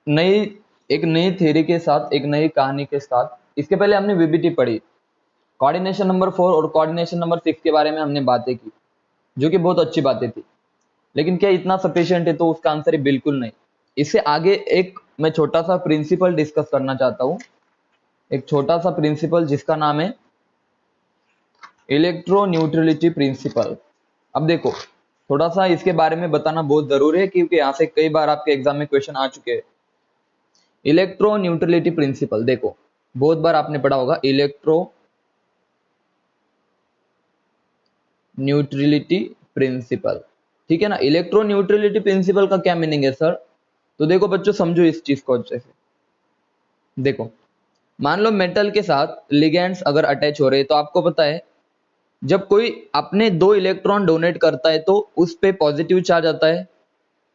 नई एक नई थ्योरी के साथ, एक नई कहानी के साथ। इसके पहले हमने वीबीटी पढ़ी, कोऑर्डिनेशन नंबर 4 और कोऑर्डिनेशन नंबर 6 के बारे में हमने बातें की, जो कि बहुत अच्छी बातें थी। लेकिन क्या इतना सफिशिएंट है? तो उसका आंसर है बिल्कुल नहीं। इससे आगे एक मैं छोटा सा प्रिंसिपल डिस्कस करना चाहता हूं, एक छोटा सा प्रिंसिपल जिसका नाम है इलेक्ट्रोन्यूट्रलिटी प्रिंसिपल। अब देखो, थोड़ा सा इसके बारे में बताना बहुत जरूरी है, क्योंकि यहाँ से कई बार आपके एग्जाम में क्वेश्चन आ चुके हैं। इलेक्ट्रोन्यूट्रलिटी प्रिंसिपल देखो, बहुत बार आपने पढ़ा होगा इलेक्ट्रो न्यूट्रलिटी प्रिंसिपल, ठीक है ना। इलेक्ट्रोन्यूट्रलिटी प्रिंसिपल का क्या मीनिंग है सर? तो देखो बच्चों, समझो इस चीज को अच्छे से। देखो, मान लो मेटल के साथ लिगेंड्स अगर अटैच हो रहे हैं, तो आपको पता है जब कोई अपने 2 इलेक्ट्रॉन डोनेट करता है तो उस पे पॉजिटिव चार्ज आता है,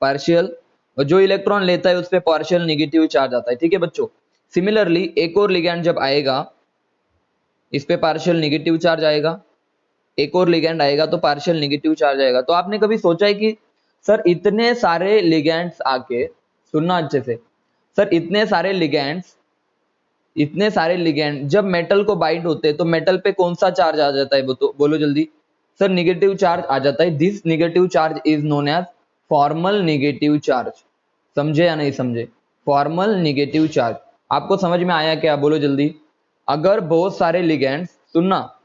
पार्शियल, और जो इलेक्ट्रॉन लेता है उस पे पार्शियल नेगेटिव चार्ज आता है, ठीक है बच्चों। सिमिलरली एक और लिगेंड जब आएगा, इस पे पार्शियल नेगेटिव चार्ज आएगा, एक और लिगेंड आएगा तो पार्शियल नेगेटिव चार्ज आएगा। तो आपने कभी सोचा है कि सर इतने सारे लिगेंड्स आके, सुनना अच्छे से सर, इतने सारे लिगेंड जब मेटल को बाइंड होते हैं तो मेटल पे कौन सा चार्ज आ जाता है? बोलो जल्दी। सर निगेटिव चार्ज आ जाता है। This negative charge is known as formal negative charge. समझे या नहीं समझे? Formal negative charge. आपको समझ में आया क्या? बोलो जल्दी। अगर बहुत सारे लिगेंड्स, सुनना,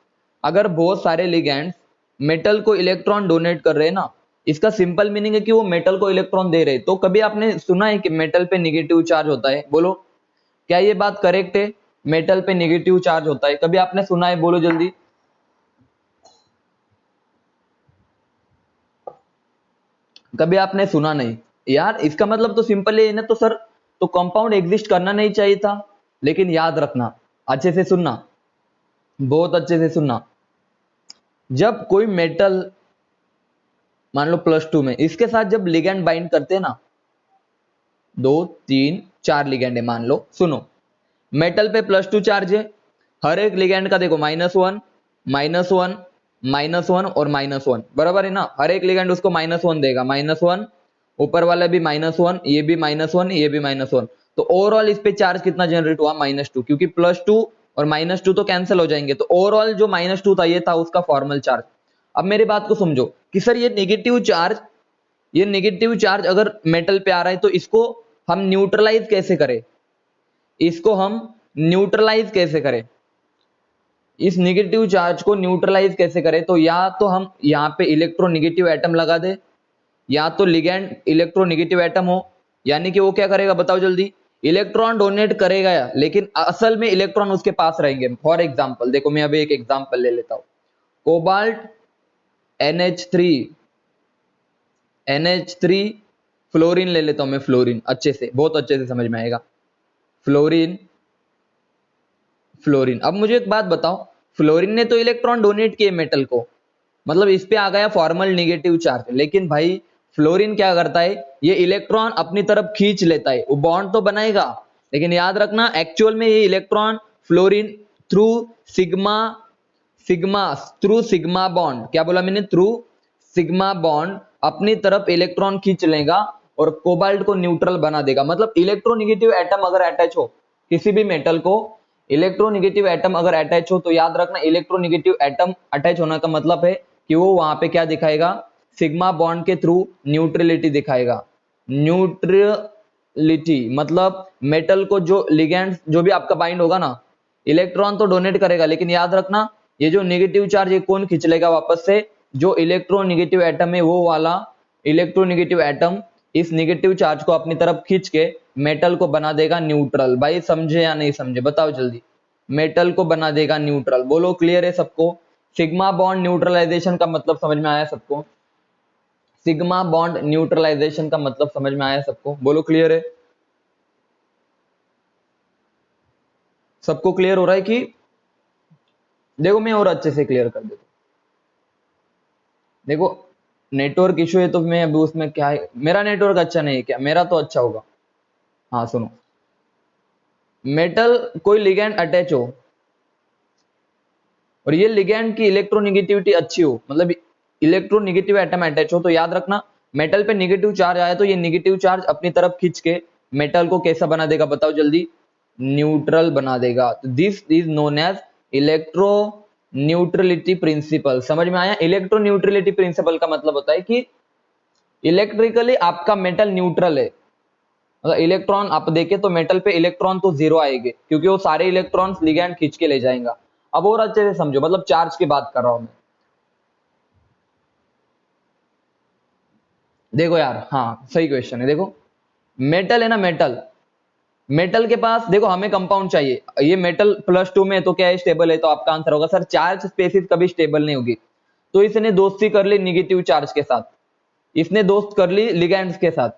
अगर बहुत सारे लिगेंड्स मेटल को इलेक्ट्रॉन डोनेट कर रहे हैं ना, इसका सिंपल मीनिंग है कि वो मेटल को इलेक्ट्रॉन दे रहे। तो कभी आपने सुना है कि मेटल पे निगेटिव चार्ज होता है? बोलो, क्या ये बात करेक्ट है? मेटल पे नेगेटिव चार्ज होता है, कभी आपने सुना है? बोलो जल्दी। कभी आपने सुना नहीं? यार इसका मतलब तो सिंपल है ना। तो सर, तो कंपाउंड एग्जिस्ट करना नहीं चाहिए था। लेकिन याद रखना, अच्छे से सुनना, बहुत अच्छे से सुनना। जब कोई मेटल, मान लो +2 में, इसके साथ जब लिगेंड बाइंड करते हैं ना, 2 3 4 लिगेंड है मान लो, सुनो, मेटल पे +2 चार्ज है। हर एक लिगेंड का देखो -1 -1 -1 और -1, बराबर है ना। हर एक लिगेंड उसको -1 देगा, -1, ऊपर वाला भी -1, ये भी -1, ये भी -1। तो ओवरऑल इस पे चार्ज कितना जनरेट हुआ? -2, क्योंकि +2 और -2 तो कैंसिल हो जाएंगे। तो ओवरऑल जो -2 था, ये था उसका फॉर्मल चार्ज। अब मेरी बात को समझो कि सर ये नेगेटिव चार्ज अगर मेटल पे आ रहा है तो इसको हम न्यूट्रलाइज कैसे करें? इस नेगेटिव चार्ज को न्यूट्रलाइज कैसे करें? तो या तो हम यहाँ पे इलेक्ट्रोनेगेटिव एटम लगा दे, या तो लिगेंड इलेक्ट्रोनेगेटिव एटम हो। यानी कि वो क्या करेगा बताओ जल्दी? इलेक्ट्रॉन डोनेट करेगा, लेकिन असल में इलेक्ट्रॉन उसके पास रहेंगे। फॉर एग्जाम्पल देखो, मैं अभी एक एग्जाम्पल ले लेता हूं। कोबाल्ट NH3 फ्लोरीन ले लेता हूं मैं, फ्लोरीन, अच्छे से, बहुत अच्छे से समझ में आएगा। फ्लोरीन। अब मुझे एक बात बताओ, फ्लोरीन ने तो इलेक्ट्रॉन डोनेट किए मेटल को, मतलब इस पे आ गया फॉर्मल नेगेटिव चार्ज। लेकिन भाई फ्लोरीन क्या करता है? ये इलेक्ट्रॉन अपनी तरफ खींच लेता है, वो बॉन्ड तो बनाएगा, लेकिन याद रखना एक्चुअल में ये electron fluorine through sigma bond, क्या बोला मैंने? थ्रू सिग्मा बॉन्ड अपनी तरफ इलेक्ट्रॉन खींच लेगा और कोबाल्ट को न्यूट्रल बना देगा। मतलब इलेक्ट्रोनेगेटिव एटम अगर अटैच हो किसी भी मेटल को, इलेक्ट्रोनेगेटिव एटम अगर अटैच हो, तो याद रखना इलेक्ट्रोनेगेटिव एटम अटैच होने का मतलब है कि वो वहां पे क्या दिखाएगा? सिग्मा बॉन्ड के थ्रू न्यूट्रलिटी दिखाएगा। न्यूट्रलिटी मतलब मेटल को जो लिगेंड जो भी आपका बाइंड होगा ना, इलेक्ट्रॉन तो डोनेट करेगा, लेकिन याद रखना ये जो नेगेटिव चार्ज ये कौन खींच लेगा वापस से? जो इलेक्ट्रोनेगेटिव एटम है, वो वाला इलेक्ट्रोनेगेटिव एटम इस नेगेटिव चार्ज को अपनी तरफ खींच के मेटल को बना देगा न्यूट्रल। भाई समझे या नहीं समझे? बताओ जल्दी। मेटल को बना देगा न्यूट्रल। बोलो क्लियर है सबको? सिग्मा बॉन्ड न्यूट्रलाइजेशन का मतलब समझ में आया सबको? सिग्मा बॉन्ड न्यूट्रलाइजेशन का मतलब समझ में आया सबको? बोलो क्लियर है? सबको क्लियर हो रहा है कि? देखो मैं और अच्छे से क्लियर कर देता हूं। देखो, नेटवर्क इशू है तो मैं अभी उसमें क्या है, मेरा नेटवर्क अच्छा नहीं है क्या? मेरा तो अच्छा होगा। हाँ सुनो, मेटल कोई लिगेंड अटैच हो और ये लिगेंड की इलेक्ट्रोनेगेटिविटी अच्छी हो, मतलब इलेक्ट्रोनेगेटिव एटम अटैच हो, तो याद रखना मेटल पे नेगेटिव चार्ज आया तो ये नेगेटिव चार्ज अपनी तरफ खींच के मेटल को कैसा बना देगा बताओ जल्दी, न्यूट्रल बना देगा। तो this is known as electroneutrality principle. समझ में आया? इलेक्ट्रो न्यूट्रलिटी प्रिंसिपल का मतलब होता है कि इलेक्ट्रिकली आपका मेटल न्यूट्रल है, मतलब इलेक्ट्रॉन आप देखें तो मेटल पे इलेक्ट्रॉन तो जीरो आएंगे क्योंकि वो सारे इलेक्ट्रॉन्स लिगैंड खींच के ले जाएगा। अब और अच्छे से समझो, मतलब चार्ज की बात कर रहा हूं मैं। देखो यार, हाँ सही क्वेश्चन है। देखो मेटल है ना, मेटल, मेटल के पास देखो हमें कंपाउंड चाहिए, ये मेटल +2 में है तो क्या है, स्टेबल है। तो आपका आंसर होगा सर चार्ज स्पेसिस कभी स्टेबल नहीं होगी। तो इसने दोस्ती कर ली निगेटिव चार्ज के साथ, इसने दोस्त कर ली लिगैंड्स के साथ,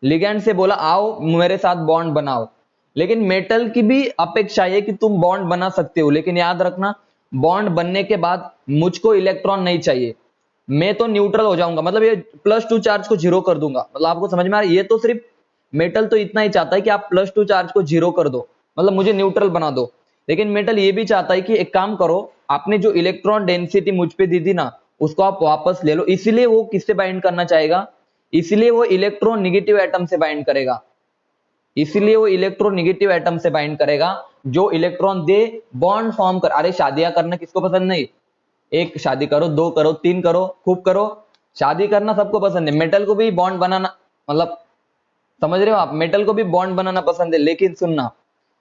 लिगैंड से बोला आओ मेरे साथ बॉन्ड बनाओ। लेकिन मेटल की भी अपेक्षा है कि तुम बॉन्ड बना सकते हो, लेकिन याद रखना बॉन्ड बनने के बाद मुझको इलेक्ट्रॉन नहीं चाहिए, मैं तो न्यूट्रल हो जाऊंगा, मतलब ये +2 चार्ज को जीरो कर दूंगा। मतलब आपको समझ में आ रहा है? ये तो सिर्फ मेटल तो इतना ही चाहता है कि आप +2 चार्ज को जीरो कर दो, मतलब मुझे न्यूट्रल बना दो। लेकिन मेटल ये भी चाहता है कि एक काम करो, आपने जो इलेक्ट्रॉन डेंसिटी मुझ पे दी थी ना, उसको आप वापस ले लो। इसलिए वो किससे बाइंड करना चाहेगा, इसलिए वो इलेक्ट्रोनिगेटिव एटम से बाइंड करेगा, इसलिए वो इलेक्ट्रोनिगेटिव एटम से बाइंड करेगा जो इलेक्ट्रॉन दे, बॉन्ड फॉर्म कर। अरे शादियां करना किसको पसंद नहीं, एक शादी करो, 2 करो, 3 करो, खूब करो, शादी करना सबको पसंद है। मेटल को भी बॉन्ड बनाना, मतलब समझ रहे हो आप, मेटल को भी बॉन्ड बनाना पसंद है। लेकिन सुनना,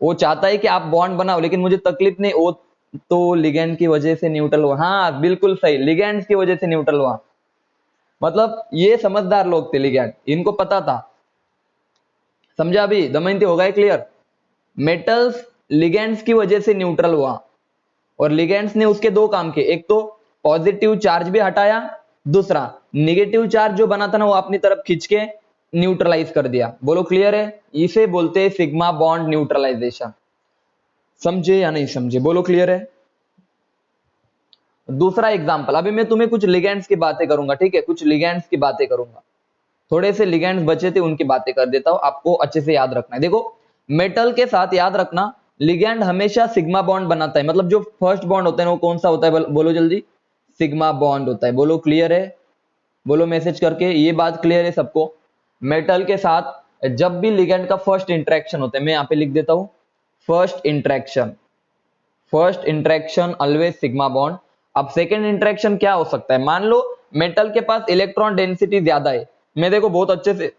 वो चाहता है कि आप बॉन्ड बनाओ लेकिन मुझे तकलीफ नहीं, वो तो लिगैंड की वजह से न्यूट्रल हुआ। हाँ बिल्कुल सही, लिगैंड की वजह से न्यूट्रल हुआ। मतलब ये समझदार लोग थे लिगैंड, इनको पता था। समझा अभी दमयंती, होगा क्लियर? मेटल्स लिगैंड्स की वजह से न्यूट्रल हुआ, और लिगैंड्स ने उसके दो काम किए, एक तो पॉजिटिव चार्ज भी हटाया, दूसरा निगेटिव चार्ज जो बना था ना वो अपनी तरफ खींच के न्यूट्रलाइज कर दिया। बोलो क्लियर है? इसे बोलते हैं सिग्मा बॉन्ड न्यूट्रलाइजेशन। समझे या नहीं समझे? बोलो क्लियर है? दूसरा एग्जांपल, अभी मैं तुम्हें कुछ लिगैंड्स की बातें करूंगा, ठीक है, कुछ लिगैंड्स की बातें करूंगा, थोड़े से लिगैंड्स बचे थे उनकी बातें कर देता हूं, आपको अच्छे से याद रखना है। देखो मेटल के साथ याद रखना लिगैंड हमेशा सिग्मा बॉन्ड बनाता है, मतलब जो फर्स्ट बॉन्ड होता है वो कौन सा होता है, बोलो जल्दी, सिग्मा बॉन्ड होता है। बोलो क्लियर है? बोलो मैसेज करके, ये बात क्लियर है सबको? मेटल के साथ जब भी लिगैंड का फर्स्ट इंटरेक्शन होता है, मैं यहां पे लिख देता हूं first interaction, first interaction always sigma bond. अब सेकंड इंटरेक्शन क्या हो सकता है, मान लो मेटल के पास इलेक्ट्रॉन डेंसिटी ज्यादा है, मैं देखो बहुत अच्छे से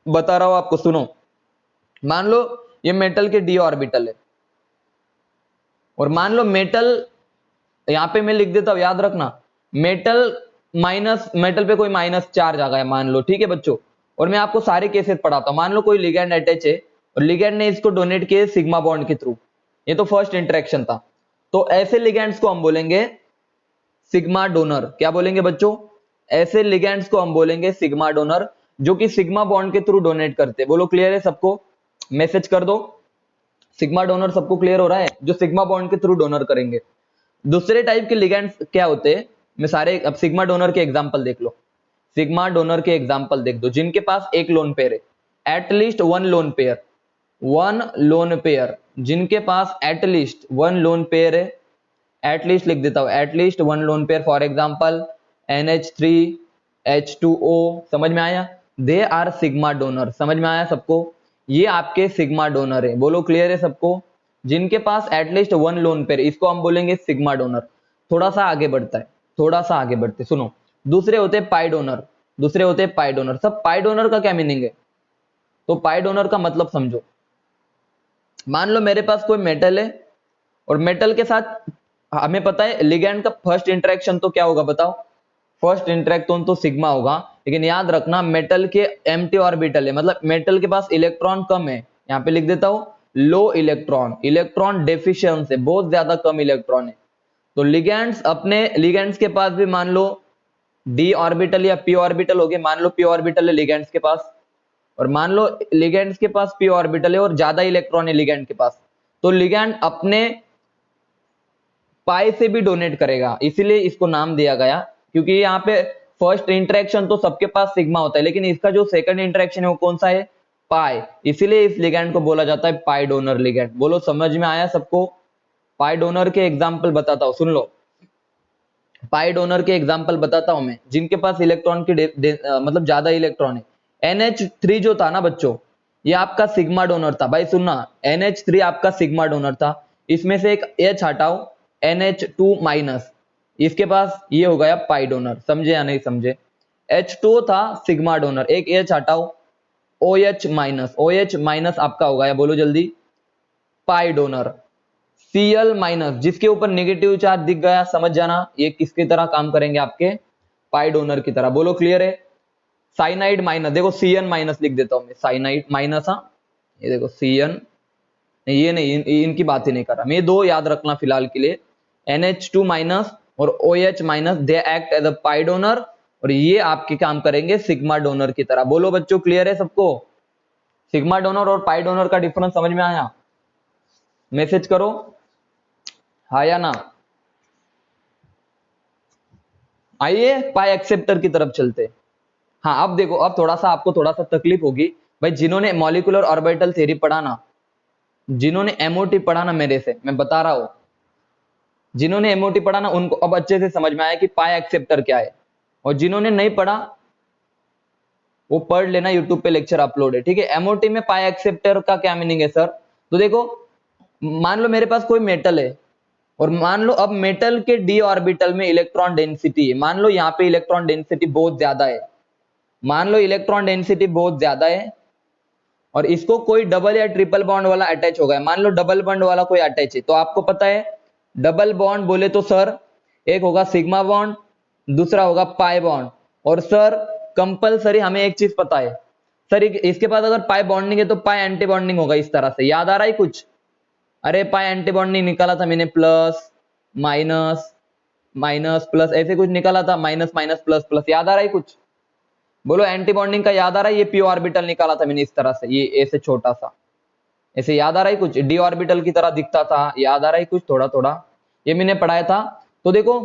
बता रहा हूं आपको, सुनो। मान लो ये मेटल के डी ऑर्बिटल है, और मान लो मेटल, यहां पे मैं लिख देता हूं, याद रखना मेटल माइनस, मेटल पे कोई माइनस चार्ज आ गया मान लो, ठीक है बच्चों, और मैं आपको सारे केसेस पढ़ाता हूं। मान लो कोई लिगैंड अटैच है और लिगैंड ने इसको डोनेट किए सिग्मा बॉन्ड के थ्रू, ये तो फर्स्ट इंटरेक्शन था। तो ऐसे लिगैंड्स को हम बोलेंगे सिग्मा डोनर। क्या बोलेंगे बच्चों? ऐसे लिगैंड्स को हम बोलेंगे सिग्मा डोनर, जो कि सिग्मा बॉन्ड के थ्रू डोनेट करते हैं। बोलो क्लियर है सबको? मैसेज कर दो, सिग्मा डोनर सबको क्लियर हो रहा है, जो सिग्मा बॉन्ड के थ्रू डोनर करेंगे। दूसरे टाइप के लिगैंड्स क्या होते हैं, मैं सारे, अब सिग्मा डोनर के एग्जांपल देख लो, सिग्मा डोनर के एग्जांपल देख दो, जिनके पास एक लोन पेयर है, at least one lone pair, one lone pair, जिनके पास एटलीस्ट वन लोन पेयर है, एटलीस्ट लिख देता हूं, at least one lone pair, for example NH3H2O। समझ में आया? They are sigma donor. समझ में आया सबको? ये आपके सिग्मा डोनर है। बोलो क्लियर है सबको? जिनके पास एटलीस्ट वन लोन पेयर, इसको हम बोलेंगे सिग्मा डोनर। थोड़ा सा आगे बढ़ता है, थोड़ा सा आगे बढ़ते, सुनो। दूसरे होते हैं पाई डोनर, दूसरे होते हैं पाई डोनर। सब पाई डोनर का क्या मीनिंग है, तो पाई डोनर का मतलब समझो। मान लो मेरे पास कोई मेटल है, और मेटल के साथ हमें पता है लिगैंड का फर्स्ट इंटरेक्शन तो क्या होगा बताओ, फर्स्ट इंटरेक्शन तो सिग्मा होगा। लेकिन याद रखना मेटल के एम्प्टी ऑर्बिटल है, मतलब मेटल के पास इलेक्ट्रॉन कम है, यहां पे लिख देता हूं लो इलेक्ट्रॉन, इलेक्ट्रॉन डेफिशिएंसी है, बहुत ज्यादा कम इलेक्ट्रॉन है। तो लिगैंड्स, अपने लिगैंड्स के पास भी मान लो डी ऑर्बिटल या पी ऑर्बिटल हो गए, मान लो पी ऑर्बिटल है लिगैंड्स के पास, और मान लो लिगैंड्स के पास पी ऑर्बिटल है और ज्यादा इलेक्ट्रॉन है लिगैंड के पास, तो लिगैंड अपने पाई से भी डोनेट करेगा, इसीलिए इसको नाम दिया गया। क्योंकि यहाँ पे फर्स्ट इंटरेक्शन तो सबके पास सिग्मा होता है, लेकिन इसका जो सेकंड इंटरेक्शन है वो कौन सा है, पाई, इसीलिए इस लिगैंड को बोला जाता है पाई डोनर लिगैंड। बोलो समझ में आया सबको? पाई डोनर के एग्जाम्पल बताता हूं, सुन लो। पाई डोनर के एग्जाम्पल बताता हूं मैं, जिनके पास इलेक्ट्रॉन की मतलब ज्यादा इलेक्ट्रॉन है। NH3 जो था ना बच्चों, ये आपका सिग्मा डोनर था भाई, सुनना, NH3 आपका सिग्मा डोनर था, इसमें से एक H हटाओ, NH2 माइनस, इसके पास ये हो गया पाई डोनर, समझे या नहीं समझे। H2 था सिग्मा डोनर, एक H हटाओ, OH माइनस, OH माइनस आपका हो गया, बोलो जल्दी, पाई डोनर। Cl माइनस, जिसके ऊपर नेगेटिव चार्ज दिख गया, समझ जाना ये किसकी तरह काम करेंगे, आपके पाई डोनर की तरह, बोलो क्लियर है। साइनाइड माइनस, देखो Cn माइनस लिख देता हूं मैं, साइनाइड माइनस, हाँ ये देखो Cn, ये नहीं, इनकी बात ही नहीं कर रहा मैं, ये दो याद रखना फिलहाल के लिए, NH2 माइनस और OH minus, they act as a pi donor, और ये आपके काम करेंगे सिग्मा डोनर की तरह। बोलो बच्चों क्लियर है सबको, सिग्मा डोनर और पाई डोनर का डिफरेंस समझ में आया, मैसेज करो हाँ या ना। आइए पाई एक्सेप्टर की तरफ चलते। हाँ अब देखो, अब थोड़ा सा आपको थोड़ा सा तकलीफ होगी भाई, जिन्होंने मॉलिक्यूलर ऑर्बिटल थ्योरी पढ़ा ना, जिन्होंने एमओटी पढ़ा ना, मेरे से मैं बता रहा हूं, जिन्होंने एमओटी पढ़ा ना उनको अब अच्छे से समझ में आया कि पाई एक्सेप्टर क्या है, और जिन्होंने नहीं पढ़ा वो पढ़ लेना, यूट्यूब पे लेक्चर अपलोड है, ठीक है। एमओटी में पाई एक्सेप्टर का क्या मीनिंग है सर, तो देखो, मान लो मेरे पास कोई मेटल है, और मान लो अब मेटल के डी ऑर्बिटल में इलेक्ट्रॉन डेंसिटी है, मान लो यहाँ पे इलेक्ट्रॉन डेंसिटी बहुत ज्यादा है, मान लो इलेक्ट्रॉन डेंसिटी बहुत ज्यादा है, और इसको कोई डबल या ट्रिपल बॉन्ड वाला अटैच हो गया, मान लो डबल बॉन्ड वाला कोई अटैच है, तो आपको पता है डबल बॉन्ड बोले तो सर एक होगा सिग्मा बॉन्ड, दूसरा होगा पाई बॉन्ड, और सर कंपलसरी हमें एक चीज पता है सर, इसके पास अगर पाई बॉन्डिंग है तो पाई एंटी बॉन्डिंग होगा, इस तरह से याद आ रहा है कुछ, अरे पाई एंटी बॉन्डिंग निकाला था मैंने, प्लस माइनस माइनस प्लस, ऐसे कुछ निकाला था, माइनस माइनस प्लस प्लस, याद आ रहा है कुछ, बोलो एंटी बॉन्डिंग का याद आ रहा है, ये पी ऑर्बिटल निकाला था मैंने इस तरह से, ये ऐसे छोटा सा, ऐसे याद आ रहा है कुछ, डी ऑर्बिटल की तरह दिखता था, याद आ रहा है कुछ थोड़ा थोड़ा, ये मैंने पढ़ाया था। तो देखो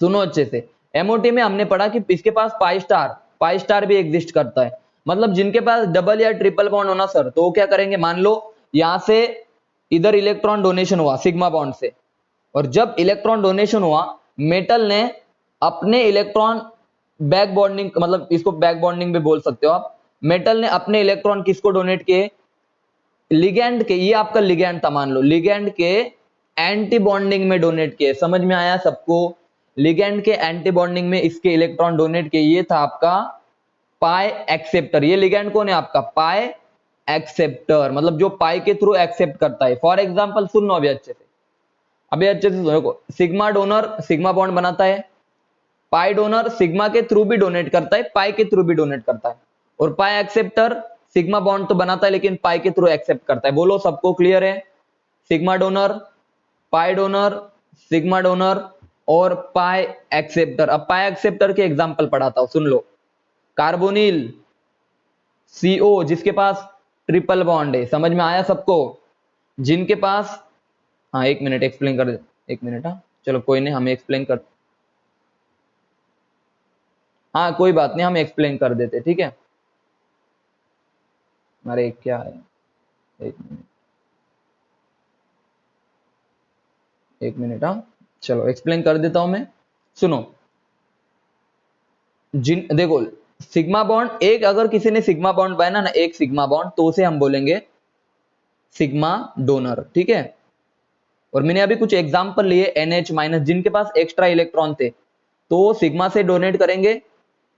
सुनो अच्छे से, एमओटी में हमने पढ़ा कि इसके पास पाई स्टार भी एग्जिस्ट करता है, मतलब जिनके पास डबल या ट्रिपल बॉन्ड होना सर, तो वो क्या करेंगे, मान लो यहां से इधर इलेक्ट्रॉन डोनेशन हुआ सिग्मा बॉन्ड से, और जब इलेक्ट्रॉन डोनेशन हुआ, मेटल ने अपने इलेक्ट्रॉन बैक बॉन्डिंग, मतलब इसको बैक बॉन्डिंग भी बोल सकते हो आप, मेटल ने अपने इलेक्ट्रॉन किसको डोनेट किए, लिगेंड के, ये आपका लिगेंड था मान लो, लिगेंड के एंटी बॉन्डिंग में डोनेट किए, समझ में आया सबको, लिगेंड के एंटी बॉन्डिंग में इसके इलेक्ट्रॉन डोनेट किए, ये था आपका पाई एक्सेप्टर, ये लिगेंड कौन है आपका, पाई एक्सेप्टर, मतलब जो पाई के थ्रू एक्सेप्ट करता है। फॉर एग्जांपल सुन लो अभी अच्छे से सुनो, सिग्मा डोनर सिग्मा बॉन्ड बनाता है, पाई डोनर सिग्मा के थ्रू भी डोनेट करता है, पाई के थ्रू भी डोनेट करता है, और पाई एक्सेप्टर सिग्मा बॉन्ड तो बनाता है लेकिन पाई के थ्रू एक्सेप्ट करता है। बोलो सबको क्लियर है, sigma donor, pi donor, sigma donor और पाई एक्सेप्टर। अब पाई एक्सेप्टर के एग्जांपल पढ़ाता हूं, सुन लो, कार्बोनिल, CO जिसके पास ट्रिपल बॉन्ड है, समझ में आया सबको, जिनके पास, हाँ एक मिनट एक्सप्लेन कर दे, एक मिनट, हाँ चलो कोई नहीं, हमें एक्सप्लेन कर, हाँ कोई बात नहीं, हम एक्सप्लेन कर देते, ठीक है। अरे क्या है, एक मिनट, एक मिनट, हाँ चलो एक्सप्लेन कर देता हूं मैं, सुनो, जिन देखो सिग्मा बॉन्ड, एक अगर किसी ने सिग्मा बॉन्ड बनाया ना, एक सिग्मा बॉन्ड, तो उसे हम बोलेंगे सिग्मा डोनर, ठीक है। और मैंने अभी कुछ एग्जांपल लिए NH माइनस, जिनके पास एक्स्ट्रा इलेक्ट्रॉन थे, तो वो सिग्मा से डोनेट करेंगे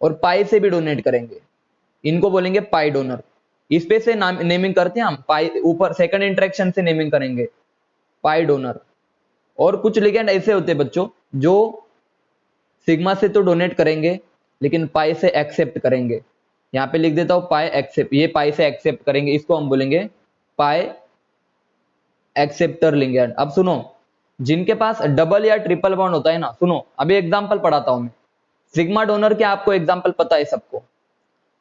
और पाई से भी डोनेट करेंगे, इनको बोलेंगे पाई डोनर। इस पे से नेमिंग करते हैं हम, पाई ऊपर सेकंड इंटरेक्शन से नेमिंग करेंगे पाई डोनर। और कुछ लिगेंड ऐसे होते हैं बच्चों, जो सिग्मा से तो डोनेट करेंगे लेकिन पाई से एक्सेप्ट करेंगे, यहाँ पे लिख देता हूं पाई एक्सेप्ट, ये पाई से एक्सेप्ट करेंगे, इसको हम बोलेंगे पाई एक्सेप्टर लिगेंड। अब सुनो, जिनके पास डबल या ट्रिपल बॉन्ड होता है ना, सुनो अभी एग्जांपल पढ़ाता हूं मैं, सिग्मा डोनर के आपको एग्जांपल पता है सबको,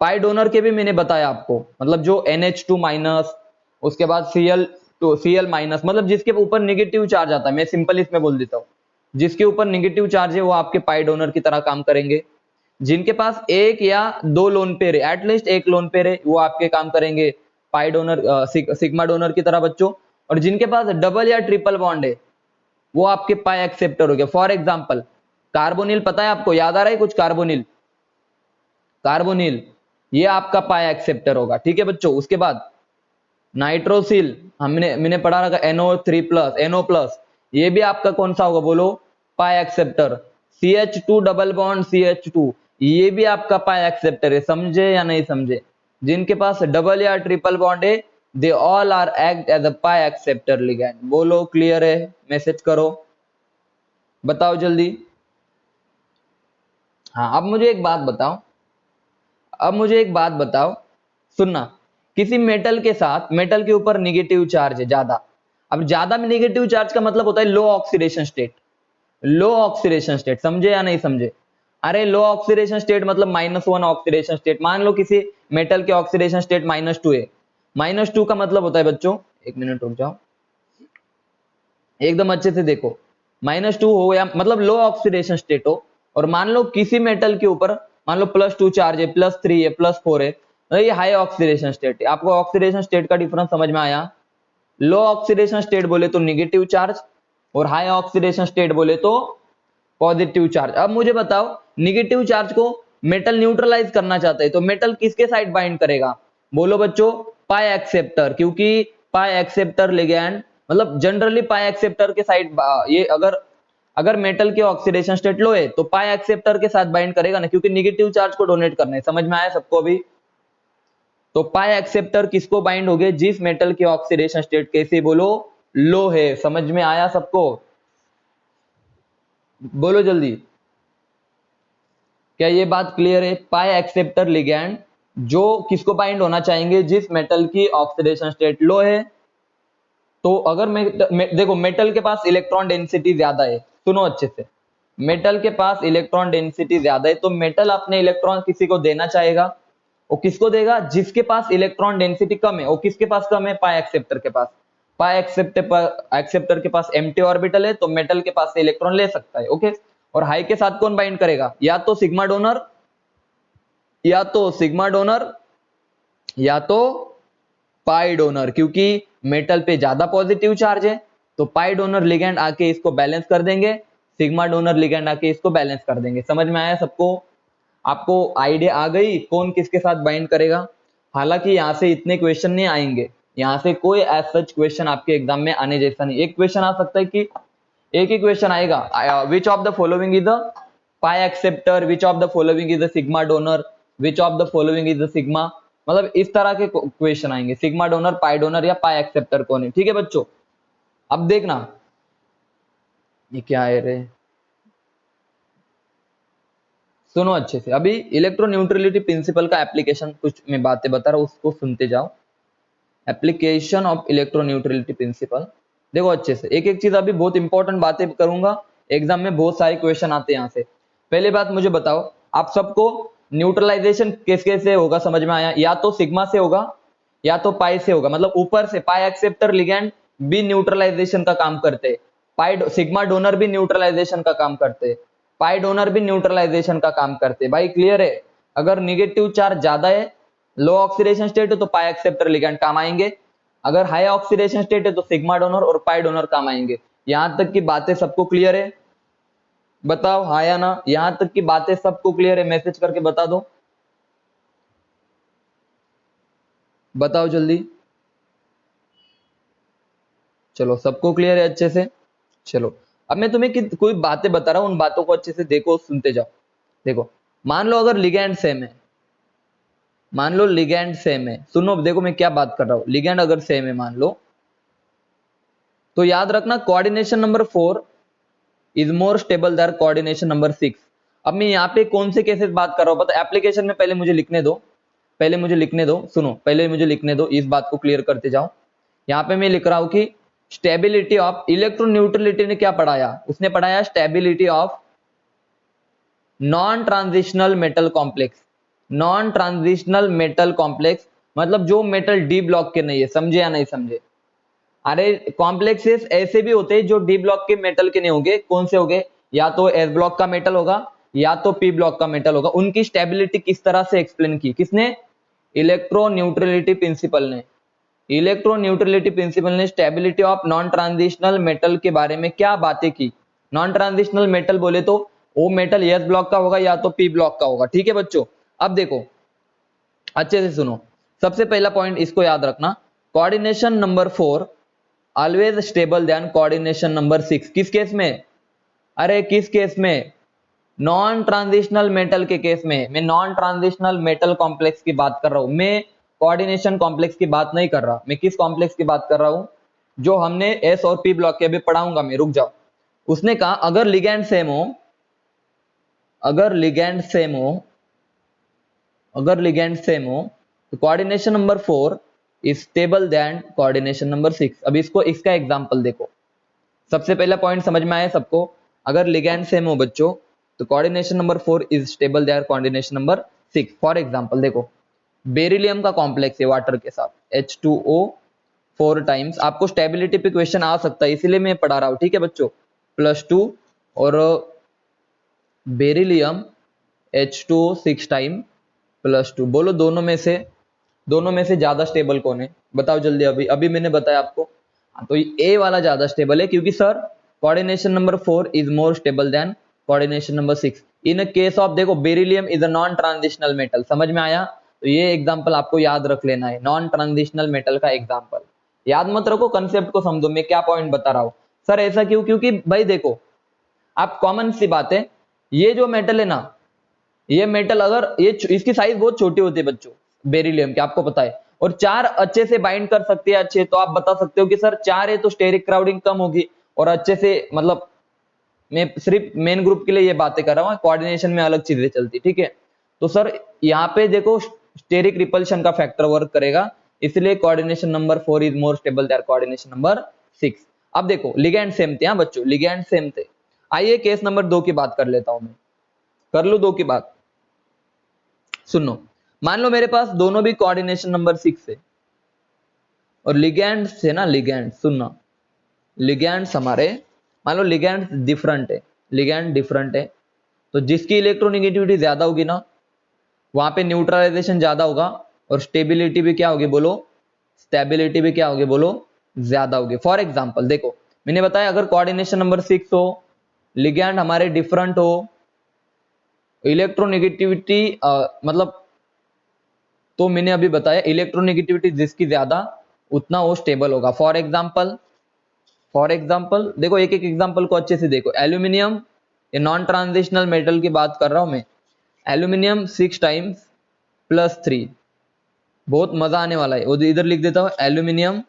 पाई डोनर के भी मैंने बताया आपको, मतलब जो NH2 माइनस, उसके बाद Cl माइनस, मतलब जिसके ऊपर नेगेटिव चार्ज आता है, मैं सिंपल इसमें बोल देता हूँ, जिसके ऊपर नेगेटिव चार्ज है वो आपके पाई डोनर की तरह काम करेंगे, जिनके पास एक या दो लोन पेयर है, एटलीस्ट एक लोन पेयर है, वो आपके काम करेंगे पाई डोनर, सिग्मा डोनर की तरह बच्चों, और जिनके पास डबल या ट्रिपल बॉन्ड है वो आपके पाई एक्सेप्टर हो गया। फॉर एग्जाम्पल कार्बोनिल, पता है आपको, याद आ रहा है कुछ, कार्बोनिल, कार्बोनिल ये आपका पाई एक्सेप्टर होगा। ठीक है बच्चों, उसके बाद नाइट्रोसिल हमने पढ़ा रखा NO3+, NO+, ये भी आपका कौन सा होगा बोलो, पाई acceptor. CH2 double bond CH2, ये भी आपका पाई एक्सेप्टर है। समझे या नहीं समझे? जिनके पास डबल या ट्रिपल बॉन्ड है, they all are act as a pi acceptor ligand. बोलो क्लियर है? मैसेज करो, बताओ जल्दी। हाँ, अब मुझे एक बात बताओ, सुनना। किसी मेटल के साथ, मेटल के ऊपर निगेटिव चार्ज है ज्यादा। अब ज्यादा में निगेटिव चार्ज का मतलब होता है लो ऑक्सीडेशन स्टेट। लो ऑक्सीडेशन स्टेट, समझे या नहीं समझे? अरे लो ऑक्सीडेशन स्टेट मतलब -1 ऑक्सीडेशन स्टेट। मान लो किसी मेटल के ऑक्सीडेशन स्टेट -2 है। -2 का मतलब होता है बच्चों, एक मिनट रुक जाओ, एकदम अच्छे से देखो। -2 हो या मतलब लो ऑक्सीडेशन स्टेट हो, और मान लो किसी मेटल के ऊपर मान लो +2 चार्ज है, +3 है, +4 है, तो ये हाई ऑक्सीडेशन स्टेट है। आपको ऑक्सीडेशन स्टेट का डिफरेंस समझ में आया? लो ऑक्सीडेशन स्टेट बोले तो निगेटिव चार्ज, और हाई ऑक्सीडेशन स्टेट बोले तो पॉजिटिव चार्ज। अब मुझे बताओ, निगेटिव चार्ज को मेटल न्यूट्रलाइज करना चाहते हैं तो मेटल किसके साइड बाइंड करेगा? बोलो बच्चों, पाई एक्सेप्टर, क्योंकि पाई एक्सेप्टर लिगैंड मतलब जनरली पाई एक्सेप्टर के साइड, ये अगर अगर मेटल के ऑक्सीडेशन स्टेट लो है तो पाई एक्सेप्टर के साथ बाइंड करेगा ना, क्योंकि निगेटिव चार्ज को डोनेट करना है। समझ में आया सबको अभी? तो पाई एक्सेप्टर किसको बाइंड हो गए? जिस मेटल के ऑक्सीडेशन स्टेट कैसे बोलो, लो है। समझ में आया सबको? बोलो जल्दी, क्या ये बात क्लियर है? पाई एक्सेप्टर लिगैंड जो किसको बाइंड होना चाहेंगे? जिस मेटल की ऑक्सीडेशन स्टेट लो है। तो अगर देखो मेटल के पास इलेक्ट्रॉन डेंसिटी ज्यादा है, सुनो अच्छे से, मेटल के पास इलेक्ट्रॉन डेंसिटी ज्यादा है, तो मेटल अपने इलेक्ट्रॉन किसी को देना चाहेगा। वो किसको देगा? जिसके पास इलेक्ट्रॉन डेंसिटी कम है। वो किसके पास कम है? पाई एक्सेप्टर के पास। पाई एक्सेप्टर के पास एम्प्टी ऑर्बिटल है, तो मेटल के पास से इलेक्ट्रॉन ले सकता है। ओके, और हाई के साथ कौन बाइंड करेगा? या तो सिग्मा डोनर, या तो सिग्मा डोनर, या तो पाई डोनर, क्योंकि मेटल पे ज्यादा पॉजिटिव चार्ज है, तो पाई डोनर लिगैंड आके इसको बैलेंस कर देंगे, सिग्मा डोनर लिगैंड आके इसको बैलेंस कर देंगे। समझ में आया सबको? आपको आइडिया आ गई कौन किसके साथ बाइंड करेगा? हालांकि यहाँ से इतने क्वेश्चन नहीं आएंगे, यहाँ से कोई एज सच क्वेश्चन आपके एग्जाम में आने जैसा नहीं। एक क्वेश्चन आ सकता है कि एक ही क्वेश्चन आएगा, which of the following is the pi acceptor, which of the following is the sigma donor, which of the following is the sigma, मतलब इस तरह के क्वेश्चन आएंगे। सिग्मा डोनर, पाई डोनर या पाई एक्सेप्टर कौन है? ठीक है बच्चों, अब देखना ये क्या है रे, सुनो अच्छे से। अभी इलेक्ट्रोन्यूट्रलिटी प्रिंसिपल का एप्लीकेशन कुछ मैं बातें बता रहा हूं, उसको सुनते जाओ। एप्लीकेशन ऑफ इलेक्ट्रोन्यूट्रलिटी प्रिंसिपल, देखो अच्छे से, एक एक चीज अभी बहुत इंपॉर्टेंट बातें करूंगा, एग्जाम में बहुत सारे क्वेश्चन आते हैं यहाँ से। पहले बात मुझे बताओ, आप सबको न्यूट्रलाइजेशन किस कैसे होगा समझ में आया? या तो सिग्मा से होगा या तो पाई से होगा, मतलब ऊपर से पाई एक्सेप्टर लिगैंड भी न्यूट्रलाइजेशन का काम करते हैं, पाई सिग्मा डोनर भी न्यूट्रलाइजेशन का काम करते हैं, पाई डोनर भी न्यूट्रलाइजेशन का काम करते हैं। भाई क्लियर है? अगर निगेटिव चार्ज ज्यादा है, लो ऑक्सीडेशन स्टेट है, तो पाई एक्सेप्टर लिगैंड काम आएंगे। अगर हाई ऑक्सीडेशन स्टेट है तो सिग्मा डोनर और पाई डोनर काम आएंगे। यहां तक की बातें सबको क्लियर है? बताओ हाँ या ना, यहां तक की बातें सबको क्लियर है? मैसेज करके बता दो, बताओ जल्दी। चलो सबको क्लियर है अच्छे से। चलो अब मैं तुम्हें कोई बातें बता रहा हूं, उन बातों को अच्छे से देखो, सुनते जाओ। देखो, मान लो अगर लिगैंड सेम है, मान लो लिगैंड सेम है, सुनो देखो मैं क्या बात कर रहा हूं। लिगैंड अगर सेम है मान लो, तो याद रखना coordination number 4 is more stable there coordination number 6। अब मैं यहाँ पे कौन से केसेस बात कर रहा हूँ पता? एप्लीकेशन में पहले मुझे लिखने दो, पहले मुझे लिखने दो, सुनो पहले मुझे लिखने दो, इस बात को क्लियर करते जाओ। यहाँ पे मैं लिख रहा हूं कि स्टेबिलिटी ऑफ इलेक्ट्रोन्यूट्रलिटी ने क्या पढ़ाया? उसने पढ़ाया stability of non transitional metal complex. Non transitional metal complex मतलब जो मेटल डी ब्लॉक के नहीं है। समझे या नहीं समझे? अरे कॉम्प्लेक्सेस ऐसे भी होते हैं जो डी ब्लॉक के मेटल के नहीं होंगे। कौन से होंगे? या तो एस ब्लॉक का मेटल होगा या तो पी ब्लॉक का मेटल होगा। उनकी स्टेबिलिटी किस तरह से एक्सप्लेन की? किसने? इलेक्ट्रोन्यूट्रलिटी प्रिंसिपल ने। इलेक्ट्रोन्यूट्रलिटी प्रिंसिपल ने stability of non transitional metal के बारे में क्या बातें की? नॉन ट्रांजिशनल मेटल बोले तो वो मेटल एस ब्लॉक का होगा या तो पी ब्लॉक का होगा। ठीक है बच्चों, अब देखो अच्छे से सुनो। सबसे पहला पॉइंट इसको याद रखना, coordination number 4 always stable than coordination number 6। किस केस में? अरे किस केस में? नॉन ट्रांजिशनल मेटल के केस में। मैं नॉन ट्रांजिशनल मेटल कॉम्प्लेक्स की बात कर रहा हूं, मैं कोऑर्डिनेशन कॉम्प्लेक्स की बात नहीं कर रहा। मैं किस कॉम्प्लेक्स की बात कर रहा हूं? जो हमने एस और पी ब्लॉक के अभी पढ़ाऊंगा मैं, रुक जाओ। उसने कहा अगर लिगैंड सेम हो, अगर लिगैंड सेम हो, अगर लिगैंड सेम हो तो coordination number 4 is stable than coordination number 6। अब इसको, इसका एग्जांपल देखो। सबसे पहला पॉइंट समझ में आया सबको? अगर लिगैंड सेम हो बच्चों तो coordination number 4 is stable there coordination number 6। For example देखो, बेरिलियम का कॉम्प्लेक्स है वाटर के साथ, H2O 4 टाइम्स। आपको स्टेबिलिटी पे क्वेश्चन आ सकता है, इसीलिए मैं पढ़ा रहा हूं, ठीक है बच्चों। +2 और बेरिलियम H2O 6 टाइम +2। बोलो दोनों में से ज्यादा स्टेबल कौन है? बताओ जल्दी। अभी अभी मैंने बताया आपको। तो ए वाला ज्यादा स्टेबल है, क्योंकि sir coordination number 4 is more stable than coordination number 6 in case of, देखो beryllium is a non transitional metal. समझ में आया? तो ये एग्जांपल आपको याद रख लेना है, नॉन ट्रांजिशनल मेटल का एग्जांपल। याद मत रखो, कंसेप्ट को समझो मैं क्या पॉइंट बता रहा हूं। सर ऐसा क्यों? क्योंकि भाई देखो, आप कॉमन सी बात है, ये जो मेटल है ना, ये मेटल अगर ये इसकी साइज बहुत छोटी होती है बच्चों, बेरिलियम की, आपको पता है, और 4 अच्छे से बाइंड कर सकती है अच्छे, तो आप बता सकते हो कि सर 4 है तो स्टेरिक क्राउडिंग कम होगी और अच्छे से, मतलब मैं सिर्फ मेन ग्रुप के लिए ये बातें कर रहा हूँ, कोऑर्डिनेशन में अलग चीजें चलती, ठीक है। तो सर यहाँ पे देखो स्टेरिक रिपल्शन का फैक्टर वर्क करेगा, इसलिए coordination number 4 is more stable than coordination number 6। अब देखो लिगैंड सेम थे, हाँ बच्चों लिगैंड सेम थे। आइए केस नंबर 2 की बात कर लेता हूं मैं, कर लो 2 की बात। सुनो, मान लो मेरे पास दोनों भी कोऑर्डिनेशन नंबर 6 है और लिगैंड है ना, लिगैंड सुनना, लिगैंड्स हमारे, मान लो लिगैंड डिफरेंट है, लिगैंड डिफरेंट है, तो जिसकी इलेक्ट्रोनेगेटिविटी ज्यादा होगी ना, वहां पे न्यूट्रलाइजेशन ज्यादा होगा और स्टेबिलिटी भी क्या होगी बोलो? स्टेबिलिटी भी क्या होगी बोलो? ज्यादा होगी। फॉर एग्जांपल देखो, मैंने बताया अगर कोऑर्डिनेशन नंबर 6 हो, लिगैंड हमारे डिफरेंट हो, इलेक्ट्रोनेगेटिविटी मतलब, तो मैंने अभी बताया इलेक्ट्रोनेगेटिविटी जिसकी ज्यादा उतना वो स्टेबल होगा। फॉर एग्जांपल देखो, एक एक एग्जांपल को अच्छे से देखो। एल्यूमिनियम, ये नॉन ट्रांजिशनल मेटल की बात कर रहा हूं मैं। एल्यूमिनियम 6 टाइम्स +3, बहुत मजा आने वाला है। इधर लिख देता हूं, एल्यूमिनियम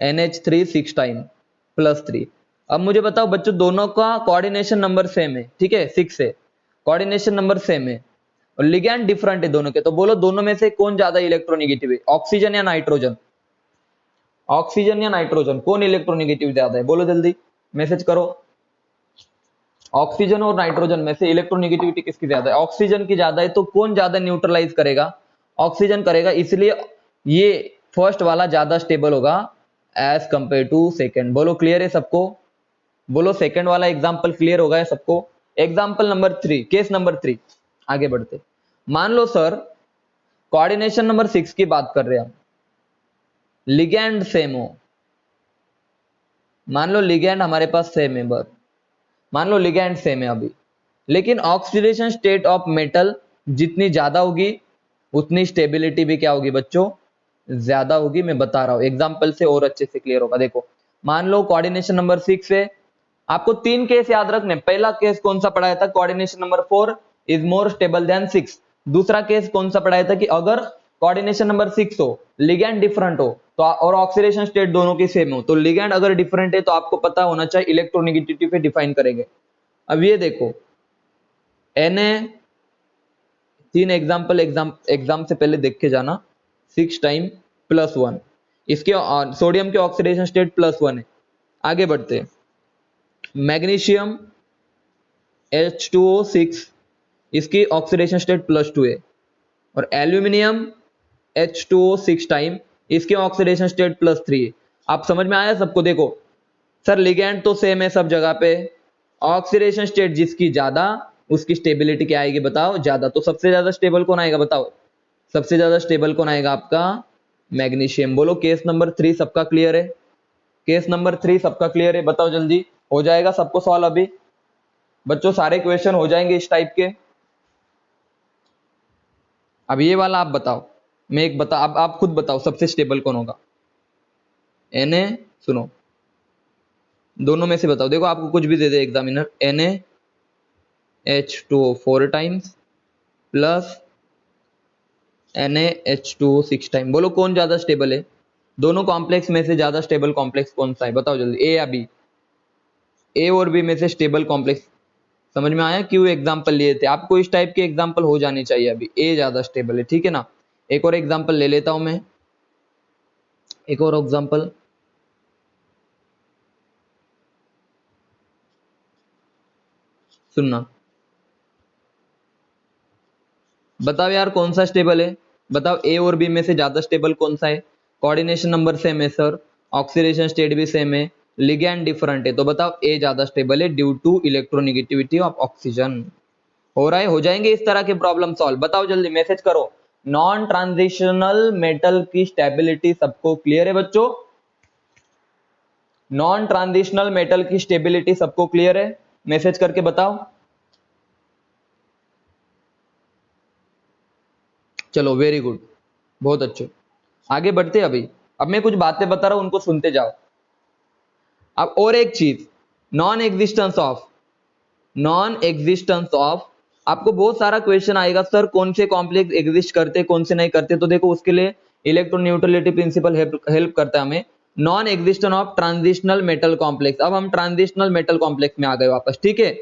NH3 6 टाइम +3। अब मुझे बताओ बच्चों, दोनों का कोऑर्डिनेशन नंबर सेम है, ठीक है, 6 है, कोऑर्डिनेशन नंबर सेम है और लिगैंड डिफरेंट है दोनों के, तो बोलो दोनों में से कौन ज्यादा इलेक्ट्रोनेगेटिव है? ऑक्सीजन या नाइट्रोजन? ऑक्सीजन या नाइट्रोजन, कौन इलेक्ट्रोनेगेटिव ज्यादा है? बोलो जल्दी, मैसेज करो। ऑक्सीजन और नाइट्रोजन में से इलेक्ट्रोनेगेटिविटी किसकी ज्यादा है? ऑक्सीजन की ज्यादा है, तो कौन ज्यादा न्यूट्रलाइज करेगा? ऑक्सीजन करेगा, इसलिए ये फर्स्ट वाला ज्यादा स्टेबल होगा एज कंपेयर टू सेकेंड। बोलो क्लियर है सबको? बोलो सेकेंड वाला एग्जाम्पल क्लियर होगा है सबको? एग्जाम्पल नंबर 3, केस नंबर 3, आगे बढ़ते। मान लो सर कोऑर्डिनेशन नंबर 6 की बात कर रहे हैं हम, लिगैंड सेम हो, मान लो लिगैंड हमारे पास सेम है, बस मान लो लिगैंड सेम है अभी, लेकिन ऑक्सीडेशन स्टेट ऑफ मेटल जितनी ज्यादा होगी उतनी स्टेबिलिटी भी क्या होगी बच्चों? ज्यादा होगी। मैं बता रहा हूं एग्जांपल से और अच्छे से क्लियर होगा। देखो मान लो कोऑर्डिनेशन नंबर 6 है, आपको 3 केस याद रखने। पहला केस कौन सा पढ़ाया था? Coordination number 4 is more stable then 6। दूसरा केस कौन सा पढ़ाया था? कि अगर कोऑर्डिनेशन नंबर 6 हो, लिगैंड डिफरेंट हो तो और ऑक्सीडेशन स्टेट दोनों की सेम हो, तो लिगैंड अगर डिफरेंट है तो आपको पता होना चाहिए इलेक्ट्रोनेगेटिविटी पे डिफाइन करेंगे। अब ये देखो Na, 3 एग्जाम से पहले देख के जाना, 6 टाइम +1, इसके सोडियम के ऑक्सीडेशन स्टेट +1 है। आगे बढ़ते हैं, मैग्नीशियम H2O6, इसकी ऑक्सीडेशन स्टेट +2 है और एल्यूमिनियम H2O6 टाइम, इसके ऑक्सीडेशन स्टेट +3 है। आप समझ में आया सबको? देखो सर लिगैंड तो सेम है सब जगह पे, ऑक्सीडेशन स्टेट जिसकी ज्यादा उसकी स्टेबिलिटी क्या आएगी बताओ? ज्यादा। तो सबसे ज्यादा स्टेबल कौन आएगा बताओ? सबसे ज्यादा स्टेबल कौन आएगा आपका? मैग्नीशियम। बोलो केस नंबर 3 सबका क्लियर है? केस नंबर 3 सबका क्लियर है? बताओ जल्दी, हो जाएगा सबको सॉल्व अभी बच्चों? सारे क्वेश्चन हो जाएंगे इस टाइप के। अब ये वाला आप बताओ, मैं एक बता, अब आप खुद बताओ सबसे स्टेबल कौन होगा। Na, सुनो, दोनों में से बताओ। देखो आपको कुछ भी दे दे examiner, NaH2O 4 times plus NaH2O 6 time, बोलो कौन ज्यादा स्टेबल है? दोनों कॉम्प्लेक्स में से ज्यादा स्टेबल कॉम्प्लेक्स कौन सा है? बताओ जल्दी, ए या बी? ए और बी में से स्टेबल कॉम्प्लेक्स। समझ में आया क्यों एग्जांपल लिए थे? आपको इस टाइप के एग्जांपल हो जाने चाहिए। अभी ए ज्यादा स्टेबल है, ठीक है ना। एक और एग्जांपल ले लेता हूं मैं, एक और एग्जांपल। सुनना, बताओ यार कौन सा स्टेबल है? बताओ ए और बी में से ज्यादा स्टेबल कौन सा है? कोऑर्डिनेशन नंबर सेम है सर, ऑक्सीडेशन स्टेट भी सेम है, लिगैंड डिफरेंट है, तो बताओ ए ज्यादा स्टेबल है due to electronegativity of oxygen. हो रहा है, हो जाएंगे इस तरह के प्रॉब्लम सॉल्व। बताओ जल्दी, मैसेज करो। नॉन ट्रांजिशनल मेटल की स्टेबिलिटी सबको क्लियर है बच्चों? नॉन ट्रांजिशनल मेटल की स्टेबिलिटी सबको क्लियर है? मैसेज करके बताओ। चलो वेरी गुड, बहुत अच्छे। आगे बढ़ते हैं। अभी अब मैं कुछ बातें बता रहा हूं, उनको सुनते जाओ। अब और एक चीज, non existence of, non existence of, आपको बहुत सारा क्वेश्चन आएगा सर कौन से कॉम्प्लेक्स एग्जिस्ट करते कौन से नहीं करते। तो देखो उसके लिए इलेक्ट्रो न्यूट्रलिटी प्रिंसिपल हेल्प करता है हमें। Non existence of transitional metal complex. अब हम ट्रांजिशनल मेटल कॉम्प्लेक्स में आ गए वापस, ठीक है।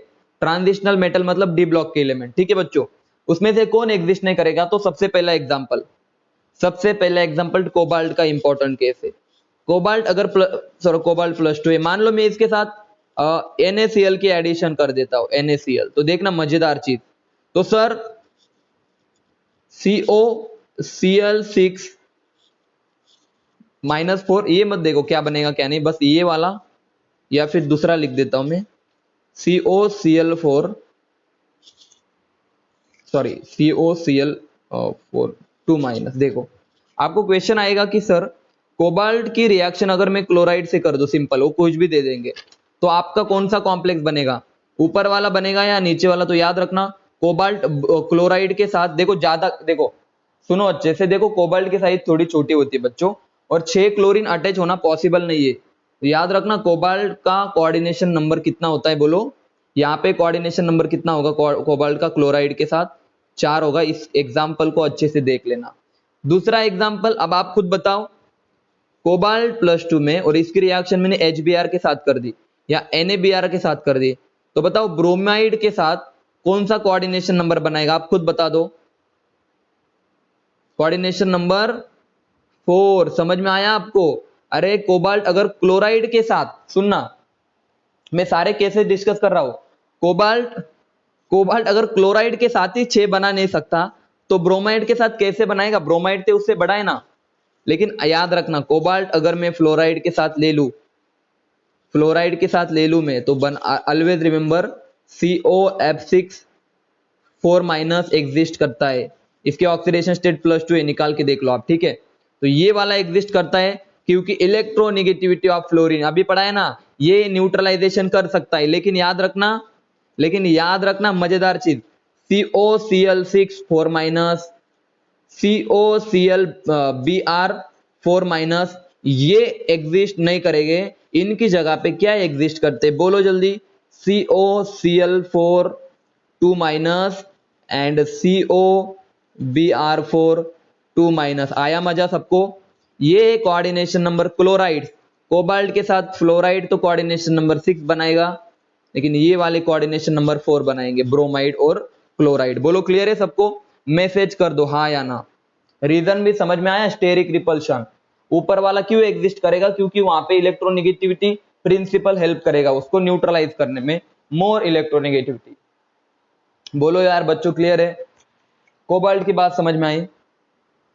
ट्रांजिशनल मेटल मतलब डी ब्लॉक के एलिमेंट, ठीक है बच्चों। उसमें से कौन एग्जिस्ट नहीं करेगा? तो सबसे पहला एग्जाम्पल, सबसे पहला एग्जाम्पल कोबाल्ट का इंपॉर्टेंट केस है। कोबाल्ट अगर कोबाल्ट +2 है, मान लो मैं इसके साथ NaCl की एडिशन कर देता हूं, NaCl, तो देखना मजेदार चीज। तो सर COCl6 -4, ये मत देखो क्या बनेगा क्या नहीं, बस ये वाला, या फिर दूसरा लिख देता हूं मैं, COCl4, सॉरी COCl4 2-। देखो आपको क्वेश्चन आएगा कि सर कोबाल्ट की रिएक्शन अगर मैं क्लोराइड से कर दूं, सिंपल, वो कुछ भी दे देंगे, तो आपका कौन सा कॉम्प्लेक्स बनेगा? ऊपर वाला बनेगा या नीचे वाला? तो याद रखना कोबाल्ट क्लोराइड के साथ, देखो ज्यादा, देखो सुनो अच्छे से, देखो कोबाल्ट की साइज थोड़ी छोटी होती है बच्चों, और 6 क्लोरीन अटैच होना पॉसिबल नहीं है। तो याद रखना कोबाल्ट का कोऑर्डिनेशन नंबर कितना होता है? बोलो यहाँ पे कोऑर्डिनेशन नंबर कितना होगा कोबाल्ट का क्लोराइड के साथ? 4 होगा। इस एग्जाम्पल को अच्छे से देख लेना। दूसरा एग्जाम्पल, अब आप खुद बताओ, कोबाल्ट +2 में, और इसकी रिएक्शन मैंने HBr के साथ कर दी या NaBr के साथ कर दी, तो बताओ ब्रोमाइड के साथ कौन सा कोऑर्डिनेशन नंबर बनाएगा? आप खुद बता दो। Coordination number 4। समझ में आया आपको? अरे कोबाल्ट अगर क्लोराइड के साथ, सुनना मैं सारे केसेस डिस्कस कर रहा हूं, कोबाल्ट कोबाल्ट अगर क्लोराइड के साथ ही 6 बना नहीं सकता, तो ब्रोमाइड के साथ कैसे बनाएगा? ब्रोमाइड तो उससे बड़ा है ना। लेकिन याद रखना कोबाल्ट अगर मैं फ्लोराइड के साथ ले लूं, फ्लोराइड के साथ ले लूं मैं, तो ऑलवेज रिमेंबर COF6 4- एग्जिस्ट करता है। इसके ऑक्सीडेशन स्टेट +2 है, निकाल के देख लो आप, ठीक है। तो ये वाला एग्जिस्ट करता है क्योंकि इलेक्ट्रोनेगेटिविटी ऑफ फ्लोरीन अभी पढ़ा है ना, ये न्यूट्रलाइजेशन कर सकता है। लेकिन याद रखना मजेदार चीज, COCl6 4- COClBr 4- ये एग्जिस्ट नहीं करेंगे। इनकी जगह पे क्या एग्जिस्ट करते? बोलो जल्दी, COCl4 2- एंड COBr4 2-। आया मजा सबको? ये कोऑर्डिनेशन नंबर क्लोराइड, कोबाल्ट के साथ फ्लोराइड तो कोऑर्डिनेशन नंबर 6 बनाएगा, लेकिन ये वाले कोऑर्डिनेशन नंबर 4 बनाएंगे, ब्रोमाइड और क्लोराइड। बोलो क्लियर है सबको? मैसेज कर दो हाँ या ना। रीजन भी समझ में आया? स्टेरिक रिपल्शन, ऊपर वाला क्यों एग्जिस्ट करेगा? क्योंकि वहां पे इलेक्ट्रोनेगेटिविटी प्रिंसिपल हेल्प करेगा उसको न्यूट्रलाइज करने में, मोर इलेक्ट्रोनेगेटिविटी। बोलो यार बच्चों क्लियर है? कोबाल्ट की बात समझ में आई?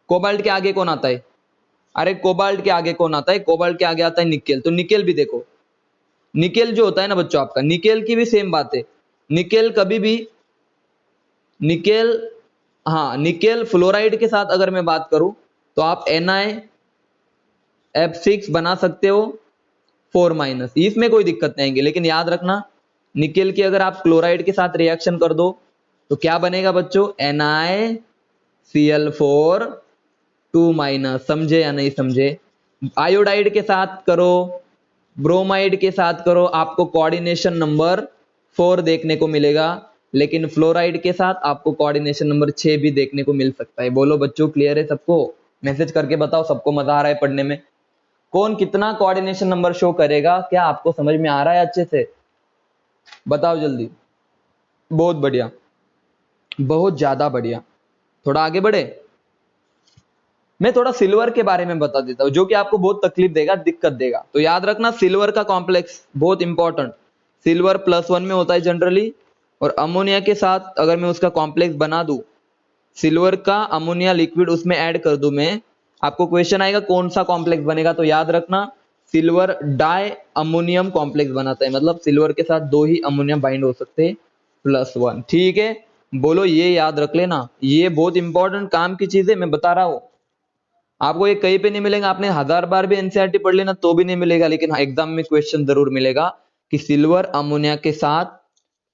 कोबाल्ट के आगे कौन आता है? अरे कोबाल्ट के आगे कौन आता है? कोबाल्ट के आगे आता है निकेल। तो निकेल भी देखो, निकेल जो होता है ना बच्चों आपका, निकेल की भी सेम बात है। निकेल कभी भी, निकेल, हाँ निकेल फ्लोराइड के साथ अगर मैं बात करूं, तो आप NiF6 बना सकते हो 4-, इसमें कोई दिक्कत नहीं आएगी। लेकिन याद रखना निकेल की अगर आप क्लोराइड के साथ रिएक्शन कर दो, तो क्या बनेगा बच्चों? Cl4 2-, समझे या नहीं समझे? आयोडाइड के साथ करो, ब्रोमाइड के साथ करो, आपको कोऑर्डिनेशन नंबर 4 देखने को मिलेगा, लेकिन फ्लोराइड के साथ आपको कोऑर्डिनेशन नंबर 6 भी देखने को मिल सकता है। बोलो बच्चों, क्लियर है सबको? मैसेज करके बताओ, सबको मजा आ रहा है पढ़ने में? कौन कितना कोऑर्डिनेशन नंबर शो करेगा? क्या आपको समझ में आ रहा है अच्छे से? बताओ जल्दी। बहुत बढ़िया, बहुत ज्यादा बढ़िया। थोड़ा आगे बढ़े, मैं थोड़ा सिल्वर के बारे में बता देता हूं, जो कि आपको बहुत तकलीफ देगा, दिक्कत देगा। तो याद रखना, सिल्वर का कॉम्प्लेक्स बहुत इंपॉर्टेंट, सिल्वर +1 में होता है जनरली, और अमोनिया के साथ अगर मैं उसका कॉम्प्लेक्स बना दूं, सिल्वर का अमोनिया लिक्विड उसमें ऐड कर दूं मैं, आपको क्वेश्चन आएगा कौन सा कॉम्प्लेक्स बनेगा? तो याद रखना, सिल्वर डाई अमोनियम कॉम्प्लेक्स बनाता है, मतलब सिल्वर के साथ 2 ही अमोनिया बाइंड हो सकते हैं +1। ठीक है, बोलो ये याद रख लेना, ये बहुत इंपॉर्टेंट काम की चीज है, मैं बता रहा हूं आपको। ये कहीं पे नहीं मिलेगा, आपने 1000 बार भी एनसीईआरटी पढ़ लेना तो भी नहीं मिलेगा, लेकिन एग्जाम में क्वेश्चन जरूर मिलेगा कि सिल्वर अमोनिया के साथ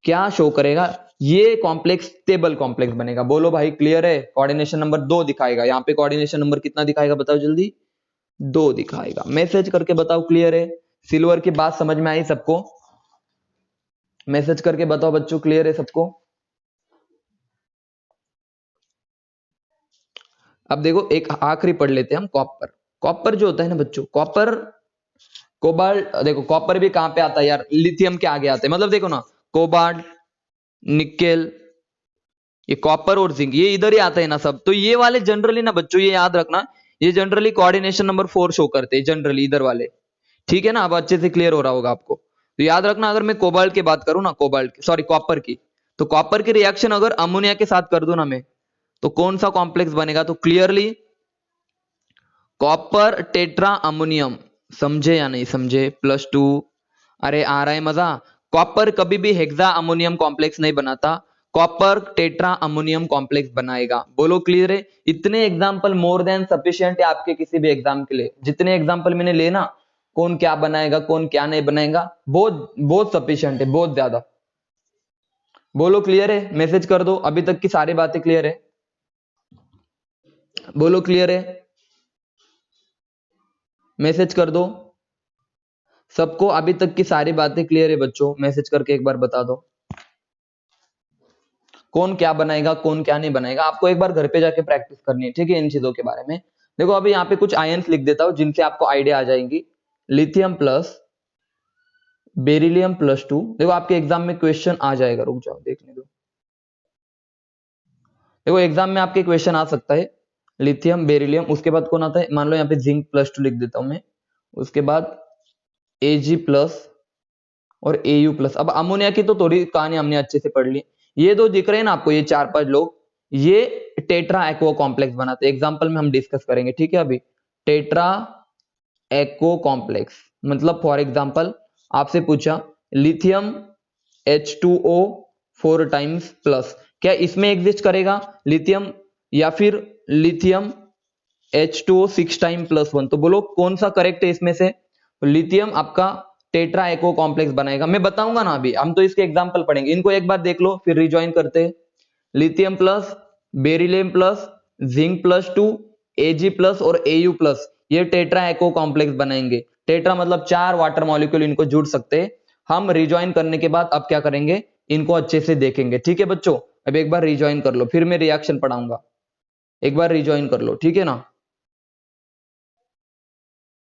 क्या शो करेगा? ये कॉम्प्लेक्स स्टेबल कॉम्प्लेक्स बनेगा। बोलो भाई, क्लियर है? कोऑर्डिनेशन नंबर 2 दिखाएगा, यहाँ पे कोऑर्डिनेशन नंबर कितना दिखाएगा बताओ जल्दी? 2 दिखाएगा। मैसेज करके बताओ, क्लियर है? सिल्वर की बात समझ में आई सबको? मैसेज करके बताओ बच्चों, क्लियर है सबको? अब देखो, एक आखिरी पढ़ लेते हैं हम, कॉपर। कॉपर जो होता है ना बच्चों, कॉपर, कोबाल्ट, देखो कॉपर भी कहां पे आता है यार? लिथियम के आगे आता है, मतलब देखो ना, कोबाल्ट, निकेल, ये कॉपर और जिंक, ये इधर ही आता है ना सब। तो ये वाले जनरली ना बच्चों, ये याद रखना, ये जनरली कोऑर्डिनेशन नंबर 4 शो करते हैं जनरली, इधर वाले। ठीक है ना? अब अच्छे से क्लियर हो रहा होगा आपको। तो याद रखना, अगर मैं कोबाल्ट की बात करूं ना, कोबाल्ट सॉरी कॉपर की, तो कॉपर की रिएक्शन अगर अमोनिया के साथ कर दूं ना मैं, तो कौन सा कॉम्प्लेक्स बनेगा? तो क्लियरली कॉपर टेट्रा अमोनियम, समझे या नहीं समझे? +2। अरे आ रहा है मजा? कॉपर कभी भी हेक्सा अमोनियम कॉम्प्लेक्स नहीं बनाता, कॉपर टेट्रा अमोनियम कॉम्प्लेक्स बनाएगा। बोलो क्लियर है? इतने एग्जाम्पल मोर देन सफिशिएंट है आपके किसी भी एग्जाम के लिए। जितने एग्जाम्पल मैंने ले ना, कौन क्या बनाएगा, कौन क्या नहीं बनाएगा, बहुत बहुत सफिशिएंट है, बहुत ज्यादा। बोलो क्लियर है? मैसेज कर दो, अभी तक की सारी बातें क्लियर है? बोलो क्लियर है? मैसेज कर दो सबको, अभी तक की सारी बातें क्लियर है बच्चों? मैसेज करके एक बार बता दो, कौन क्या बनाएगा, कौन क्या नहीं बनाएगा। आपको एक बार घर पे जाके प्रैक्टिस करनी है, ठीक है, इन चीजों के बारे में। देखो अभी यहाँ पे कुछ आयंस लिख देता हूं जिनसे आपको आइडिया आ जाएंगी। Lithium plus, beryllium +2। देखो आपके एग्जाम में क्वेश्चन आ जाएगा, रुक जाओ देखने दो। देखो एग्जाम में आपके क्वेश्चन आ सकता है, लिथियम, बेरिलियम, उसके बाद कौन आता है? मान लो यहाँ पे जिंक +2 लिख देता हूं मैं, उसके बाद Ag+ और Au+। अब अमोनिया की तो थोड़ी कहानी हमने अच्छे से पढ़ ली। ये दो दिख रहे हैं ना आपको, ये 4-5 लोग, ये टेट्रा एक्वा कॉम्प्लेक्स बनाते हैं। एग्जांपल में हम डिस्कस करेंगे, ठीक है? अभी टेट्रा एक्वा कॉम्प्लेक्स मतलब, फॉर एग्जांपल आपसे पूछा लिथियम H2O 4 टाइम्स प्लस, क्या इसमें एग्जिस्ट करेगा लिथियम, या फिर लिथियम H2O 6 टाइम +1? तो बोलो कौन सा करेक्ट है इसमें से? तो लिथियम आपका टेट्रा एक्वा कॉम्प्लेक्स बनाएगा। मैं बताऊंगा ना, अभी हम तो इसके एग्जांपल पढ़ेंगे, इनको एक बार देख लो फिर रिजॉइन करते हैं। Lithium plus, beryllium plus, zinc +2, Ag+ और Au+, ये टेट्रा एक्वा कॉम्प्लेक्स बनाएंगे। टेट्रा मतलब 4 वाटर मॉलिक्यूल इनको जुड़ सकते हैं। हम रिजॉइन करने के बाद अब क्या करेंगे, इनको अच्छे से देखेंगे, ठीक है बच्चों? अब एक बार रिजॉइन कर लो, फिर मैं रिएक्शन पढ़ाऊंगा, एक बार रिजॉइन कर लो, ठीक है ना?